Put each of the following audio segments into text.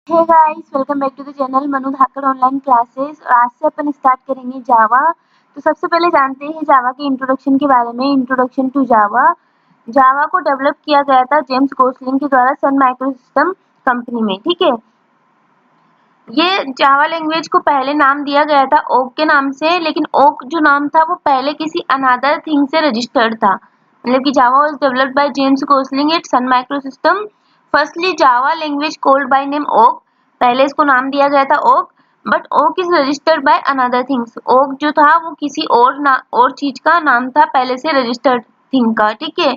Hey guys, welcome back to the channel Manu Dhakad online classes. आज से अपन start करेंगे जावा। तो सबसे पहले जानते हैं जावा के इंट्रोडक्शन के बारे में। इंट्रोडक्शन टू जावा। जावा को डेवलप किया गया था जेम्स गोसलिंग के द्वारा सन माइक्रोसिस्टम कंपनी में। ठीक है, ये जावा लैंग्वेज को पहले नाम दिया गया था ओक के नाम से, लेकिन ओक जो नाम था वो पहले किसी अनदर थिंग से रजिस्टर्ड था। मतलब कि Java was developed by James Gosling at Sun Microsystem. Firstly Java language called by name Oak, पहले इसको नाम दिया गया था Oak, but Oak is registered by another things. Oak जो था वो किसी और चीज का नाम था, पहले से रजिस्टर्ड थिंग का। ठीक है,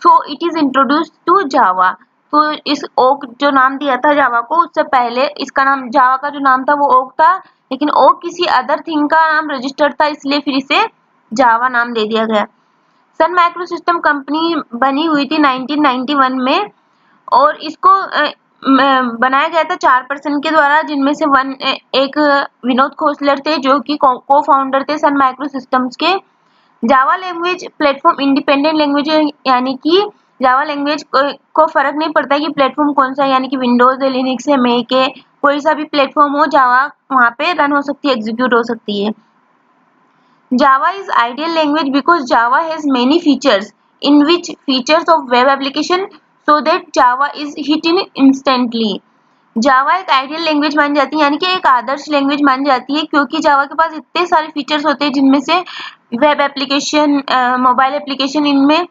so it is introduced to Java. तो इस ओक जो नाम दिया था जावा को, उससे पहले इसका नाम जावा का जो नाम था वो ओक था, लेकिन ओक किसी अदर थिंग का नाम रजिस्टर्ड था, इसलिए फिर इसे जावा नाम दे दिया गया। सन माइक्रोसिस्टम कंपनी बनी हुई थी 1991 में, और इसको बनाया गया था 4 पर्सन के द्वारा, जिनमें से एक विनोद खोसलर थे जो कि को फाउंडर थे सन माइक्रोसिस्टम्स के। Java language platform independent language है, यानी कि जावा लैंग्वेज को फर्क नहीं पड़ता कि प्लेटफॉर्म कौन सा है, यानी कि विंडोज है, लिनक्स है, मैक है, कोई सा भी प्लेटफॉर्म हो, जावा वहाँ पे रन हो सकती है, एग्जीक्यूट हो सकती है। Java is ideal language because Java has many features in which features of web application so that Java is hit in instantly. जावा एक आइडियल लैंग्वेज मान जाती है, यानी कि एक आदर्श लैंग्वेज मान जाती है, क्योंकि जावा के पास इतने सारे फीचर्स होते हैं, जिनमें से वेब एप्लीकेशन, मोबाइल एप्लीकेशन, इनमें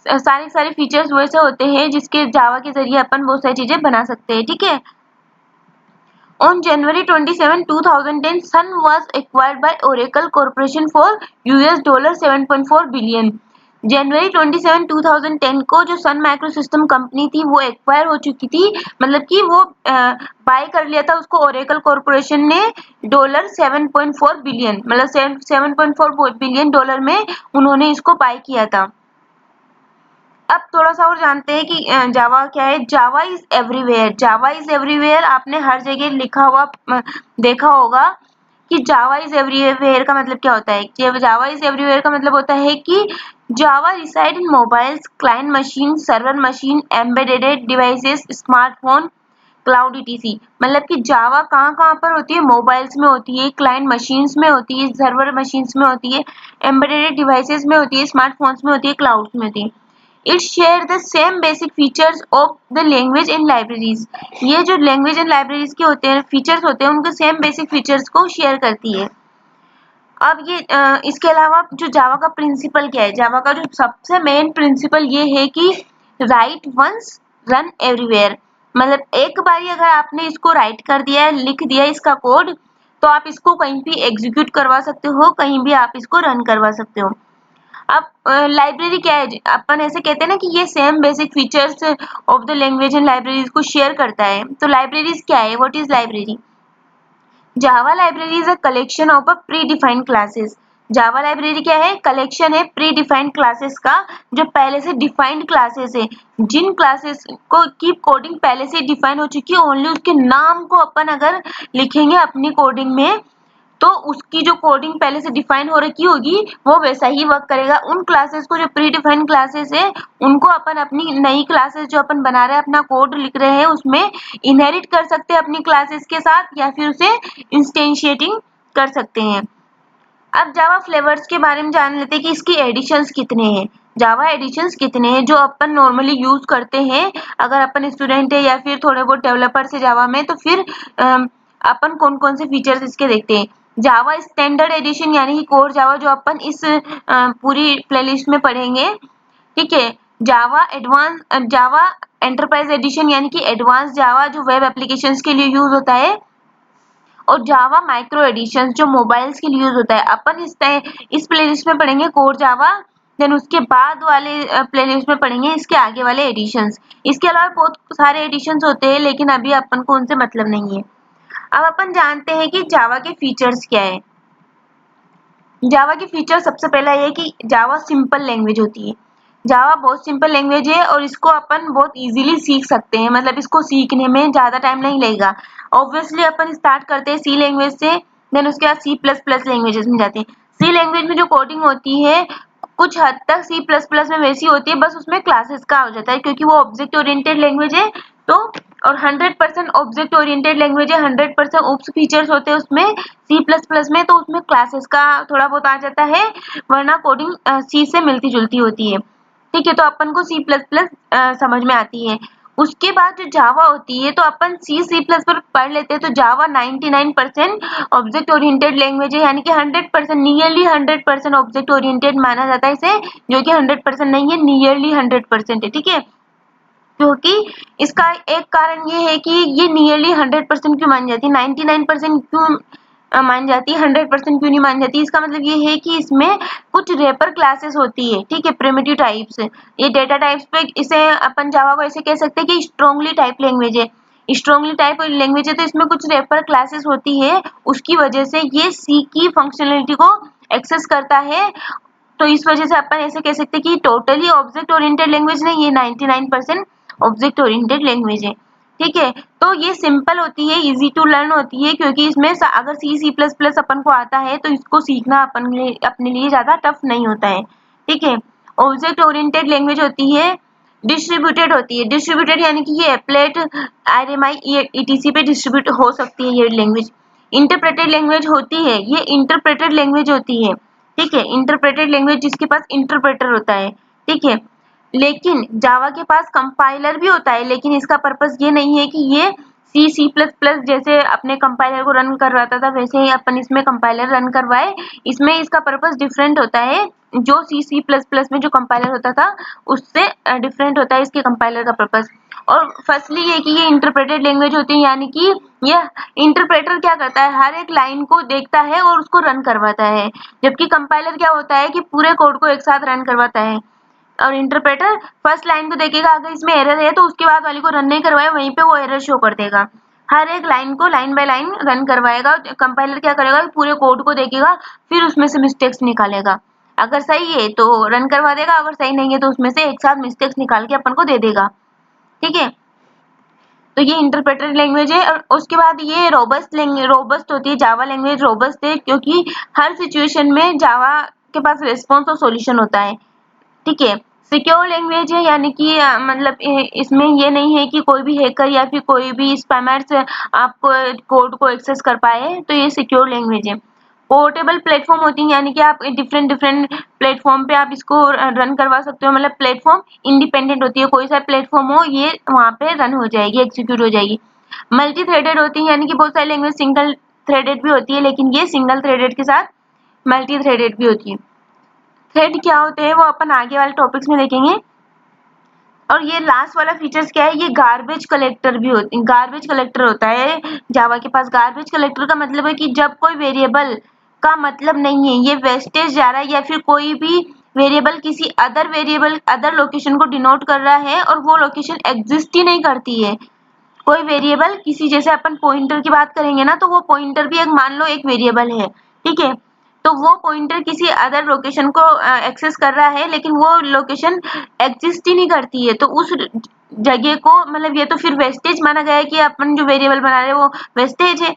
सारे फीचर्स वैसे होते हैं जिसके जावा के जरिए अपन बहुत सारी चीजें बना सकते हैं। ठीक है, On January 27, 2010, Sun was acquired by Oracle Corporation for $7.4 billion. जनवरी 27, 2010 को जो सन माइक्रोसिस्टम कंपनी थी वो एक्वायर हो चुकी थी, मतलब कि वो बाय कर लिया था उसको ओरेकल कॉर्पोरेशन ने $7.4 बिलियन, मतलब $7.4 बिलियन में उन्होंने इसको बाय किया था। अब थोड़ा सा और जानते हैं कि जावा क्या है। Java is everywhere. Java is everywhere आपने हर जगह लिखा हुआ देखा होगा कि जावा इज एवरीवेयर का मतलब क्या होता है। जावा इज एवरीवेयर का मतलब होता है कि Java reside in mobiles, client machine, server machine, embedded devices, smartphone, cloud ETC. मतलब कि जावा कहाँ कहाँ पर होती है, मोबाइल्स में होती है, क्लाइंट मशीन्स में होती है, सर्वर मशीन्स में होती है, एम्बेडेड डिवाइसेस में होती है, स्मार्टफोन्स में होती है, क्लाउड्स में होती है। It share the same basic features of the language and libraries. ये जो लैंग्वेज एंड लाइब्रेरीज के होते हैं फीचर्स होते हैं, उनके सेम बेसिक फीचर्स को शेयर करती है। अब ये इसके अलावा जो जावा का प्रिंसिपल क्या है, जावा का जो सबसे मेन प्रिंसिपल ये है कि राइट वंस रन एवरीवेयर। मतलब एक बारी अगर आपने इसको राइट कर दिया है, लिख दिया है इसका कोड, तो आप इसको कहीं भी एग्जीक्यूट करवा सकते हो, कहीं भी आप इसको रन करवा सकते हो। अब लाइब्रेरी क्या है, अपन ऐसे कहते हैं ना कि ये same basic features of the language and libraries को शेयर करता है। तो लाइब्रेरीज क्या है, what is library? Java library is a collection of a pre defined classes. Java library क्या है, कलेक्शन है प्री डिफाइंड क्लासेस का, जो पहले से डिफाइंड क्लासेस है, जिन क्लासेस को की कोडिंग पहले से डिफाइन हो चुकी है, ओनली उसके नाम को अपन अगर लिखेंगे अपनी कोडिंग में, तो उसकी जो कोडिंग पहले से डिफाइन हो रखी होगी वो वैसा ही वर्क करेगा। उन क्लासेस को, जो प्री डिफाइंड क्लासेस है, उनको अपन अपनी नई क्लासेस जो अपन बना रहे हैं, अपना कोड लिख रहे हैं, उसमें इनहेरिट कर सकते हैं अपनी क्लासेस के साथ, या फिर उसे इंस्टेंशिएटिंग कर सकते हैं। अब जावा फ्लेवर्स के बारे में जान लेते हैं कि इसकी एडिशंस कितने हैं। जावा एडिशंस कितने हैं जो अपन नॉर्मली यूज करते हैं, अगर अपन स्टूडेंट है या फिर थोड़े बहुत डेवलपर्स है जावा में, तो फिर अपन कौन कौन से फीचर्स इसके देखते हैं। जावा स्टैंडर्ड एडिशन, यानी कि कोर जावा, जो अपन इस पूरी प्लेलिस्ट में पढ़ेंगे। ठीक है, जावा एडवांस, जावा एंटरप्राइज एडिशन, यानी कि एडवांस जावा, जो वेब एप्लीकेशंस के लिए यूज होता है, और जावा माइक्रो एडिशन, जो मोबाइल्स के लिए यूज होता है। अपन इस प्लेलिस्ट में पढ़ेंगे कोर जावा, देन उसके बाद वाले प्लेलिस्ट में पढ़ेंगे इसके आगे वाले एडिशंस। इसके अलावा बहुत सारे एडिशंस होते हैं, लेकिन अभी अपन को उनसे मतलब नहीं है। अब अपन जानते हैं कि जावा के फीचर्स क्या है। जावा के फीचर सबसे पहला ये कि जावा सिंपल लैंग्वेज होती है। जावा बहुत सिंपल लैंग्वेज है और इसको अपन बहुत इजीली सीख सकते हैं, मतलब इसको सीखने में ज्यादा टाइम नहीं लगेगा। ऑब्वियसली अपन स्टार्ट करते हैं सी लैंग्वेज से, देन उसके बाद सी प्लस प्लस लैंग्वेजेस में जाते हैं। सी लैंग्वेज में जो कोडिंग होती है कुछ हद तक सी प्लस प्लस में वैसी होती है, बस उसमें क्लासेस का हो जाता है, क्योंकि वो ऑब्जेक्ट ओरिएंटेड लैंग्वेज है, तो और 100% ऑब्जेक्ट ओरिएंटेड लैंग्वेज है, 100% ओप्स फीचर्स होते हैं उसमें C++ में, तो उसमें क्लासेस का थोड़ा बहुत आ जाता है, वरना कोडिंग सी से मिलती जुलती होती है। ठीक है, तो अपन को C++ समझ में आती है। उसके बाद जो जावा होती है, तो अपन C++ पढ़ लेते हैं, तो जावा 99% ऑब्जेक्ट ओरिएंटेड लैंग्वेज है, यानी कि 100% नियरली 100% ऑब्जेक्ट ओरिएंटेड माना जाता है इसे, जो कि 100% नहीं है, नियरली 100% है। ठीक है, क्योंकि इसका एक कारण ये है कि ये नियरली 100% क्यों मान जाती है, 99% क्यों मान जाती है, 100% क्यों नहीं मान जाती। इसका मतलब ये है कि इसमें कुछ रेपर क्लासेस होती है। ठीक है, प्रिमिटिव टाइप्स, ये डेटा टाइप्स पे इसे अपन जावा को ऐसे कह सकते हैं कि स्ट्रांगली टाइप लैंग्वेज है, स्ट्रांगली टाइप लैंग्वेज है, तो इसमें कुछ रेपर क्लासेस होती है, उसकी वजह से ये सी की फंक्शनलिटी को एक्सेस करता है। तो इस वजह से अपन ऐसे कह सकते हैं कि टोटली ऑब्जेक्ट ओरिएंटेड लैंग्वेज नहीं, ये 99% ऑब्जेक्ट ओरिएंटेड लैंग्वेज है। ठीक है, तो ये सिंपल होती है, इजी टू लर्न होती है, क्योंकि इसमें अगर C++ अपन को आता है तो इसको सीखना अपने लिए ज्यादा टफ नहीं होता है। ठीक है, ऑब्जेक्ट ओरिएंटेड लैंग्वेज होती है, डिस्ट्रीब्यूटेड होती है। डिस्ट्रीब्यूटेड यानी कि ये एप्लेट, आरएमआई, ईटीसी पे डिस्ट्रीब्यूट हो सकती है ये लैंग्वेज। इंटरप्रेटेड लैंग्वेज होती है, ये इंटरप्रेटेड लैंग्वेज होती है। ठीक है, इंटरप्रेटेड लैंग्वेज जिसके पास इंटरप्रेटर होता है। ठीक है, लेकिन जावा के पास कंपाइलर भी होता है, लेकिन इसका पर्पस ये नहीं है कि ये C++ जैसे अपने कंपाइलर को रन करवाता था वैसे ही अपन इसमें कंपाइलर रन करवाए। इसमें इसका पर्पस डिफरेंट होता है, जो C++ में जो कंपाइलर होता था उससे डिफरेंट होता है इसके कंपाइलर का पर्पस। और फर्स्टली ये कि ये इंटरप्रेटेड लैंग्वेज होती है, यानी कि ये इंटरप्रेटर क्या करता है, हर एक लाइन को देखता है और उसको रन करवाता है, जबकि कंपाइलर क्या होता है कि पूरे कोड को एक साथ रन करवाता है। और इंटरप्रेटर फर्स्ट लाइन को देखेगा, अगर इसमें एरर है तो उसके बाद वाली को रन नहीं करवाए, वहीं पे वो एरर शो कर देगा। हर एक लाइन को लाइन बाय लाइन रन करवाएगा। कंपाइलर क्या करेगा, पूरे कोड को देखेगा, फिर उसमें से मिस्टेक्स निकालेगा। अगर सही है तो रन करवा देगा, अगर सही नहीं है तो उसमें से एक साथ मिस्टेक्स निकाल के अपन को दे देगा। ठीक है, तो ये इंटरप्रेटर लैंग्वेज है। और उसके बाद ये रोबस्ट होती है, जावा लैंग्वेज रोबस्ट है, क्योंकि हर सिचुएशन में जावा के पास रिस्पॉन्स और सॉल्यूशन होता है। ठीक है, सिक्योर लैंग्वेज है, यानी कि मतलब इसमें ये नहीं है कि कोई भी हैकर या फिर कोई भी स्पैमर्स आपको कोड को एक्सेस कर पाए, तो ये सिक्योर लैंग्वेज है। पोर्टेबल प्लेटफॉर्म होती है, यानी कि आप डिफरेंट डिफरेंट प्लेटफॉर्म पे आप इसको रन करवा सकते हो, मतलब प्लेटफॉर्म इंडिपेंडेंट होती है, कोई सा प्लेटफॉर्म हो ये वहाँ पे रन हो जाएगी, एग्जीक्यूट हो जाएगी। मल्टी थ्रेडेड होती है, यानी कि बहुत सारी लैंग्वेज सिंगल थ्रेडेड भी होती है, लेकिन ये सिंगल थ्रेडेड के साथ मल्टी थ्रेडेड भी होती है। थ्रेड क्या होते हैं वो अपन आगे वाले टॉपिक्स में देखेंगे। और ये लास्ट वाला फीचर्स क्या है, ये गार्बेज कलेक्टर भी होती है, गार्बेज कलेक्टर होता है जावा के पास। गार्बेज कलेक्टर का मतलब है कि जब कोई वेरिएबल का मतलब नहीं है, ये वेस्टेज जा रहा है या फिर कोई भी वेरिएबल किसी अदर लोकेशन को डिनोट कर रहा है और वो लोकेशन एग्जिस्ट ही नहीं करती है। कोई वेरिएबल किसी, जैसे अपन पॉइंटर की बात करेंगे ना, तो वो पॉइंटर भी एक मान लो एक वेरिएबल है। ठीक है, तो वो पॉइंटर किसी अदर लोकेशन को एक्सेस कर रहा है, लेकिन वो लोकेशन एग्जिस्ट ही नहीं करती है, तो उस जगह को मतलब ये तो फिर वेस्टेज माना गया है कि अपन जो वेरिएबल बना रहे हैं वो वेस्टेज है।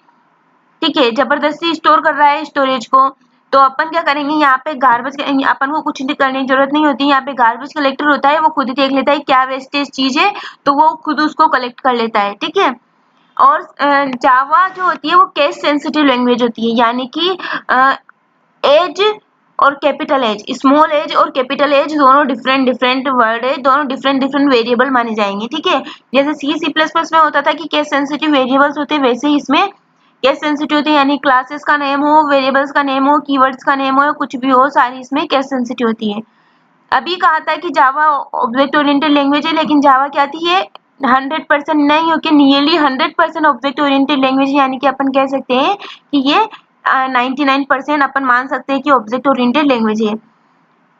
ठीक है, जबरदस्ती स्टोर कर रहा है स्टोरेज को। तो अपन क्या करेंगे, यहाँ पे गार्बेज, अपन को कुछ करने की जरूरत नहीं होती, यहाँ पे गार्बेज कलेक्टर होता है, वो खुद ही देख लेता है क्या वेस्टेज चीज है, तो वो खुद उसको कलेक्ट कर लेता है। ठीक है, और जावा जो होती है वो केस सेंसिटिव लैंग्वेज होती है, यानी कि एज और कैपिटल एज, स्मॉल एज और कैपिटल एज दोनों डिफरेंट डिफरेंट वर्ड है, दोनों डिफरेंट डिफरेंट वेरिएबल माने जाएंगे। ठीक है, जैसे C++ में होता था कि केस सेंसिटिव वेरिएबल्स होते, वैसे ही इसमें केस सेंसिटिव होती है, यानी क्लासेस का नेम हो, वेरिएबल्स का नेम हो, कीवर्ड्स का नेम हो या कुछ भी हो, सारी इसमें केस सेंसिटिव होती है। अभी कहा था कि जावा ऑब्जेक्ट ओरिएंटेड लैंग्वेज है, लेकिन जावा क्या थी, ये 100% नहीं होके नियरली 100% ऑब्जेक्ट ओरिएंटेड लैंग्वेज, यानी कि अपन कह सकते हैं कि ये 99% अपन मान सकते हैं कि ऑब्जेक्ट ओरिएंटेड लैंग्वेज है।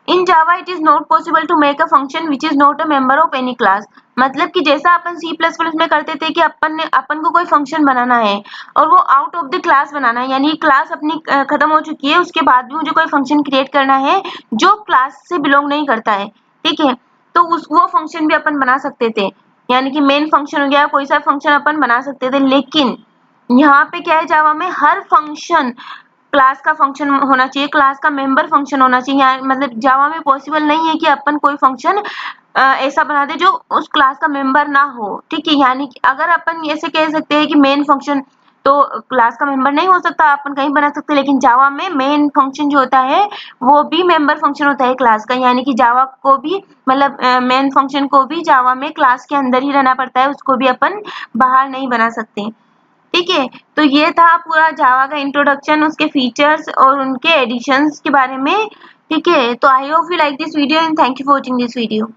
In Java it is not possible to make a function which is not a member of any class. मतलब कि जैसा अपन C++ में करते थे कि अपन को कोई फंक्शन बनाना है और वो आउट ऑफ द क्लास बनाना है, यानी क्लास अपनी खत्म हो चुकी है, उसके बाद भी मुझे कोई फंक्शन क्रिएट करना है जो क्लास से बिलोंग नहीं करता है। ठीक है, तो वो फंक्शन भी अपन बना सकते थे, यानी कि मेन फंक्शन हो गया, कोई सा फंक्शन अपन बना सकते थे। लेकिन यहाँ पे क्या है, जावा में हर फंक्शन क्लास का फंक्शन होना चाहिए, क्लास का मेंबर फंक्शन होना चाहिए। मतलब जावा में पॉसिबल नहीं है कि अपन कोई फंक्शन ऐसा बना दे जो उस क्लास का मेंबर ना हो। ठीक है, यानी कि अगर अपन ऐसे कह सकते हैं कि मेन फंक्शन तो क्लास का मेंबर नहीं हो सकता, अपन कहीं बना सकते, लेकिन जावा में मेन फंक्शन जो होता है वो भी मेंबर फंक्शन होता है क्लास का। यानी कि जावा को भी मतलब मेन फंक्शन को भी जावा में क्लास के अंदर ही रहना पड़ता है, उसको भी अपन बाहर नहीं बना सकते। ठीक है, तो ये था पूरा जावा का इंट्रोडक्शन, उसके फीचर्स और उनके एडिशंस के बारे में। ठीक है, तो I hope you like this video and thank you for watching this video.